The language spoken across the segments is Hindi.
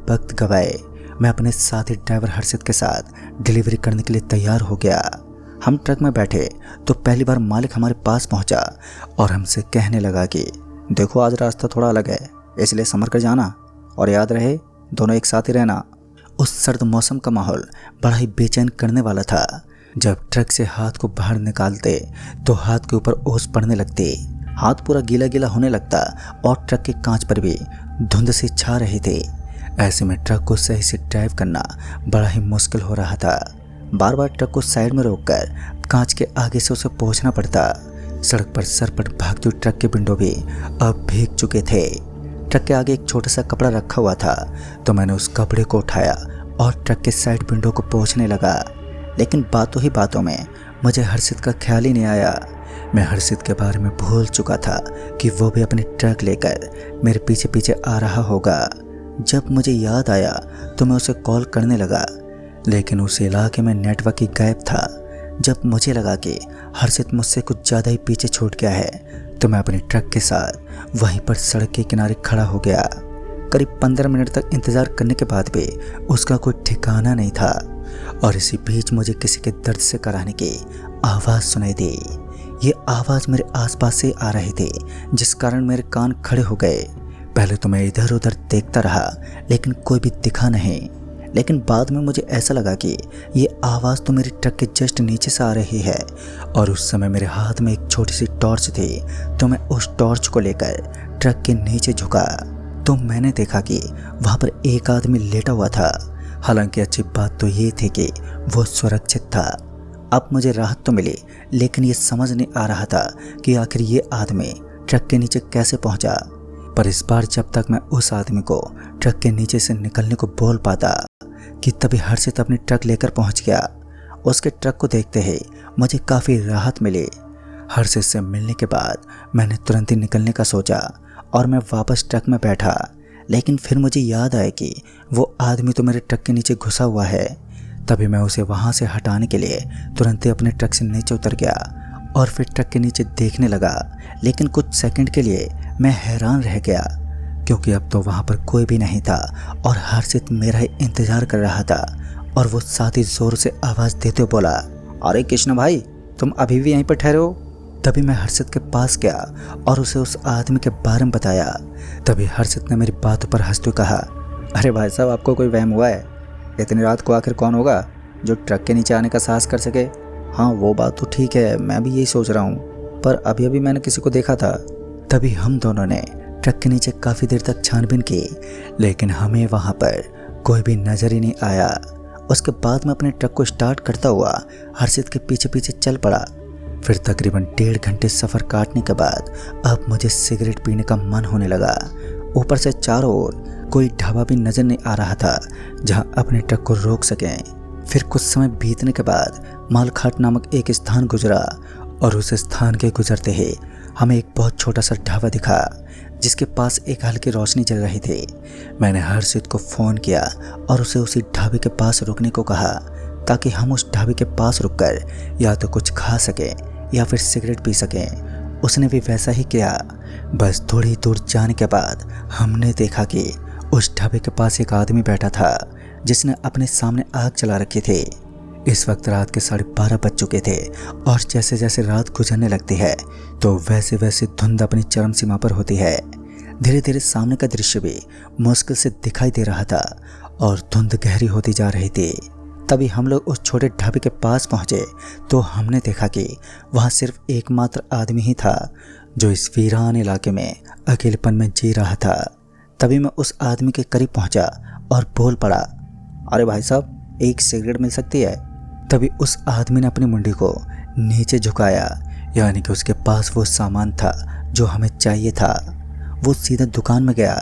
वक्त गवाए मैं अपने साथी ड्राइवर हर्षित के साथ डिलीवरी करने के लिए तैयार हो गया। हम ट्रक में बैठे तो पहली बार मालिक हमारे पास पहुंचा और हमसे कहने लगा कि देखो आज रास्ता थोड़ा अलग है, इसलिए संभल कर जाना और याद रहे दोनों एक साथ ही रहना। उस सर्द मौसम का माहौल बड़ा ही बेचैन करने वाला था। जब ट्रक से हाथ को बाहर निकालते तो हाथ के ऊपर ओस पड़ने लगती, हाथ पूरा गीला गीला होने लगता और ट्रक के कांच पर भी धुंध से छा रहे थे। ऐसे में ट्रक को सही से ड्राइव करना बड़ा ही मुश्किल हो रहा था। बार बार ट्रक को साइड में रोककर कांच के आगे से उसे पहुंचना पड़ता। सड़क पर सरपट भागती हुई ट्रक के विंडो भी अब भीग चुके थे। ट्रक के आगे एक छोटा सा कपड़ा रखा हुआ था तो मैंने उस कपड़े को उठाया और ट्रक के साइड विंडो को पोंछने लगा। लेकिन बातों ही बातों में मुझे हर्षित का ख्याल ही नहीं आया। मैं हर्षित के बारे में भूल चुका था कि वो भी अपने ट्रक लेकर मेरे पीछे पीछे आ रहा होगा। जब मुझे याद आया तो मैं उसे कॉल करने लगा, लेकिन उस इलाके में नेटवर्क ही गायब था। जब मुझे लगा कि हर्षित मुझसे कुछ ज़्यादा ही पीछे छूट गया है तो मैं अपने ट्रक के साथ वहीं पर सड़क के किनारे खड़ा हो गया। करीब 15 मिनट तक इंतज़ार करने के बाद भी उसका कोई ठिकाना नहीं था और इसी बीच मुझे किसी के दर्द से कराहने की आवाज़ सुनाई दी। ये आवाज़ मेरे आसपास से आ रही थी, जिस कारण मेरे कान खड़े हो गए। पहले तो मैं इधर उधर देखता रहा लेकिन कोई भी दिखा नहीं, लेकिन बाद में मुझे ऐसा लगा कि ये आवाज़ तो मेरे ट्रक के जस्ट नीचे से आ रही है और उस समय मेरे हाथ में एक छोटी सी टॉर्च थी। तो मैं उस टॉर्च को लेकर ट्रक के नीचे झुका तो मैंने देखा कि वहाँ पर एक आदमी लेटा हुआ था। हालांकि अच्छी बात तो ये थी कि वो सुरक्षित था। अब मुझे राहत तो मिली, लेकिन ये समझ नहीं आ रहा था कि आखिर ये आदमी ट्रक के नीचे कैसे पहुंचा। पर इस बार जब तक मैं उस आदमी को ट्रक के नीचे से निकलने को बोल पाता कि तभी हर्षित अपनी ट्रक लेकर पहुंच गया। उसके ट्रक को देखते ही मुझे काफ़ी राहत मिली। हर्षित से मिलने के बाद मैंने तुरंत ही निकलने का सोचा और मैं वापस ट्रक में बैठा, लेकिन फिर मुझे याद आया कि वो आदमी तो मेरे ट्रक के नीचे घुसा हुआ है। तभी मैं उसे वहाँ से हटाने के लिए तुरंत ही अपने ट्रक से नीचे उतर गया और फिर ट्रक के नीचे देखने लगा। लेकिन कुछ सेकंड के लिए मैं हैरान रह गया, क्योंकि अब तो वहाँ पर कोई भी नहीं था और हर्षित मेरा ही इंतज़ार कर रहा था। और वो साथ ही ज़ोर से आवाज़ देते हुए बोला, अरे कृष्ण भाई, तुम अभी भी यहीं पर ठहरे हो? तभी मैं हर्षित के पास गया और उसे उस आदमी के बारे में बताया। तभी हर्षित ने मेरी बातों पर हंसते हुए कहा, अरे भाई साहब, आपको कोई वहम हुआ है? इतनी रात को आखिर कौन होगा जो ट्रक के नीचे आने का साहस कर सके? हाँ, वो बात तो ठीक है, मैं भी यही सोच रहा हूँ, पर अभी अभी मैंने किसी को देखा था। तभी हम दोनों ने ट्रक के नीचे काफ़ी देर तक छानबीन की, लेकिन हमें वहाँ पर कोई भी नज़र ही नहीं आया। उसके बाद मैं अपने ट्रक को स्टार्ट करता हुआ हर्षित के पीछे पीछे चल पड़ा। फिर तकरीबन 1.5 घंटे सफ़र काटने के बाद अब मुझे सिगरेट पीने का मन होने लगा। ऊपर से चारों ओर कोई ढाबा भी नज़र नहीं आ रहा था जहां अपने ट्रक को रोक सकें। फिर कुछ समय बीतने के बाद मालखाट नामक एक स्थान गुजरा और उस स्थान के गुजरते ही हमें एक बहुत छोटा सा ढाबा दिखा जिसके पास एक हल्की रोशनी जल रही थी। मैंने हर्षित को फ़ोन किया और उसे उसी ढाबे के पास रुकने को कहा ताकि हम उस ढाबे के पास रुककर या तो कुछ खा सकें या फिर सिगरेट पी सकें। उसने भी वैसा ही किया। बस थोड़ी दूर जाने के बाद हमने देखा कि उस ढाबे के पास एक आदमी बैठा था जिसने अपने सामने आग जला रखी थी। इस वक्त रात के 12:30 बज चुके थे और जैसे जैसे रात गुजरने लगती है तो वैसे वैसे धुंध अपनी चरम सीमा पर होती है। धीरे धीरे सामने का दृश्य भी मुश्किल से दिखाई दे रहा था और धुंध गहरी होती जा रही थी। तभी हम लोग उस छोटे ढाबे के पास पहुंचे तो हमने देखा कि वहां सिर्फ एकमात्र आदमी ही था जो इस वीरान इलाके में अकेलेपन में जी रहा था। तभी मैं उस आदमी के करीब पहुंचा और बोल पड़ा, अरे भाई साहब, एक सिगरेट मिल सकती है? तभी उस आदमी ने अपनी मुंडी को नीचे झुकाया, यानी कि उसके पास वो सामान था जो हमें चाहिए था। वो सीधा दुकान में गया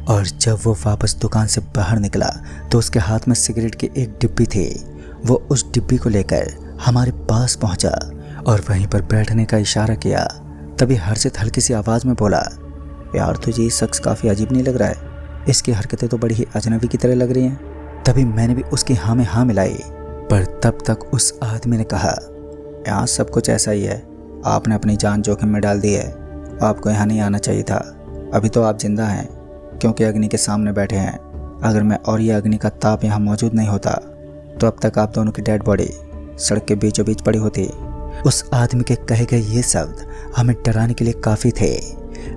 और जब वो वापस दुकान से बाहर निकला तो उसके हाथ में सिगरेट की एक डिब्बी थी। वो उस डिब्बी को लेकर हमारे पास पहुंचा और वहीं पर बैठने का इशारा किया। तभी हर्षित हल्की सी आवाज़ में बोला, यार तुझे ये शख्स काफ़ी अजीब नहीं लग रहा है? इसकी हरकतें तो बड़ी ही अजनबी की तरह लग रही हैं। तभी मैंने भी उसकी हाँ में हाँ मिलाई, पर तब तक उस आदमी ने कहा, यहाँ सब कुछ ऐसा ही है, आपने अपनी जान जोखिम में डाल दी है। आपको यहाँ नहीं आना चाहिए था। अभी तो आप जिंदा हैं क्योंकि अग्नि के सामने बैठे हैं। अगर मैं और ये अग्नि का ताप यहाँ मौजूद नहीं होता तो अब तक आप दोनों की डेड बॉडी सड़क के बीचों बीच पड़ी होती। उस आदमी के कहे गए ये शब्द हमें डराने के लिए काफ़ी थे,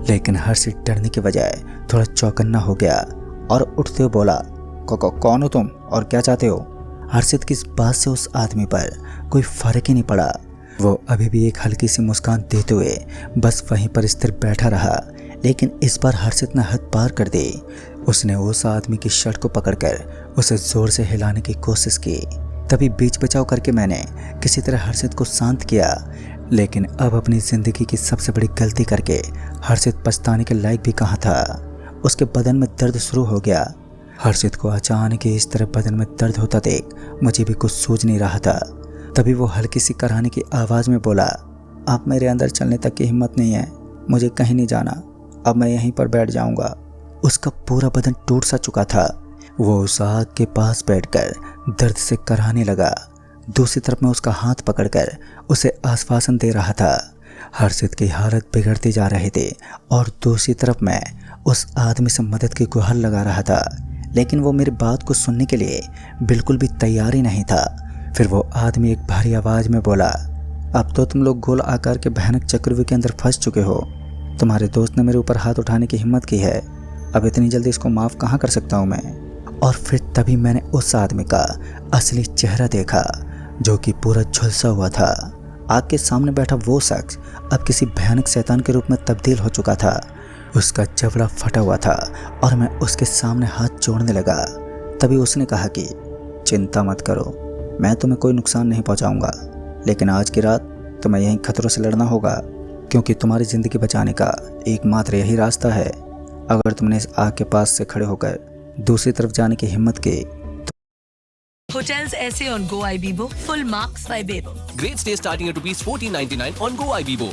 लेकिन हर्षित डरने के बजाय थोड़ा चौकन्ना हो गया और उठते हुए बोला, कौन हो तुम और क्या चाहते हो? हर्षित की इस बात से उस आदमी पर कोई फर्क ही नहीं पड़ा। वो अभी भी एक हल्की सी मुस्कान देते हुए बस वहीं पर स्थिर बैठा रहा, लेकिन इस बार हर्षित ने हद पार कर दी। उसने उस आदमी की शर्ट को पकड़कर उसे जोर से हिलाने की कोशिश की। तभी बीच बचाव करके मैंने किसी तरह हर्षित को शांत किया, लेकिन अब अपनी ज़िंदगी की सबसे बड़ी गलती करके हर्षित पछताने के लायक भी कहाँ था। उसके बदन में दर्द शुरू हो गया। हर्षित को अचानक इस तरह बदन में दर्द होता देख मुझे भी कुछ सूझ नहीं रहा था। तभी वो हल्की सी कराहने की आवाज़ में बोला, आप मेरे अंदर चलने तक की हिम्मत नहीं है, मुझे कहीं नहीं जाना, अब मैं यहीं पर बैठ जाऊंगा। उसका पूरा बदन टूट सा चुका था। वो उस आग के पास बैठकर दर्द से कराहने लगा। दूसरी तरफ मैं उसका हाथ पकड़कर उसे आश्वासन दे रहा था। हर्षित की हालत बिगड़ती जा रही थी और दूसरी तरफ मैं उस आदमी से मदद की गुहार लगा रहा था, लेकिन वो मेरी बात को सुनने के लिए बिल्कुल भी तैयार ही नहीं था। फिर वो आदमी एक भारी आवाज़ में बोला, अब तो तुम लोग गोल आकार के भयानक चक्रव्यूह के अंदर फंस चुके हो। तुम्हारे दोस्त ने मेरे ऊपर हाथ उठाने की हिम्मत की है, अब इतनी जल्दी इसको माफ़ कहाँ कर सकता हूँ मैं। और फिर तभी मैंने उस आदमी का असली चेहरा देखा, जो कि पूरा झुलसा हुआ था। आग के सामने बैठा वो शख्स अब किसी भयानक शैतान के रूप में तब्दील हो चुका था। उसका जबड़ा फटा हुआ था और मैं उसके सामने हाथ जोड़ने लगा। तभी उसने कहा कि चिंता मत करो, मैं तुम्हें कोई नुकसान नहीं पहुंचाऊंगा, लेकिन आज की रात तुम्हें यहीं खतरों से लड़ना होगा, क्योंकि तुम्हारी ज़िंदगी बचाने का एकमात्र यही रास्ता है। अगर तुमने इस आग के पास से खड़े होकर दूसरी तरफ जाने की हिम्मत की। Hotels essay on Go Ibibo, full marks by Bebo. Great stay starting at ₹14.99 on Go Ibibo.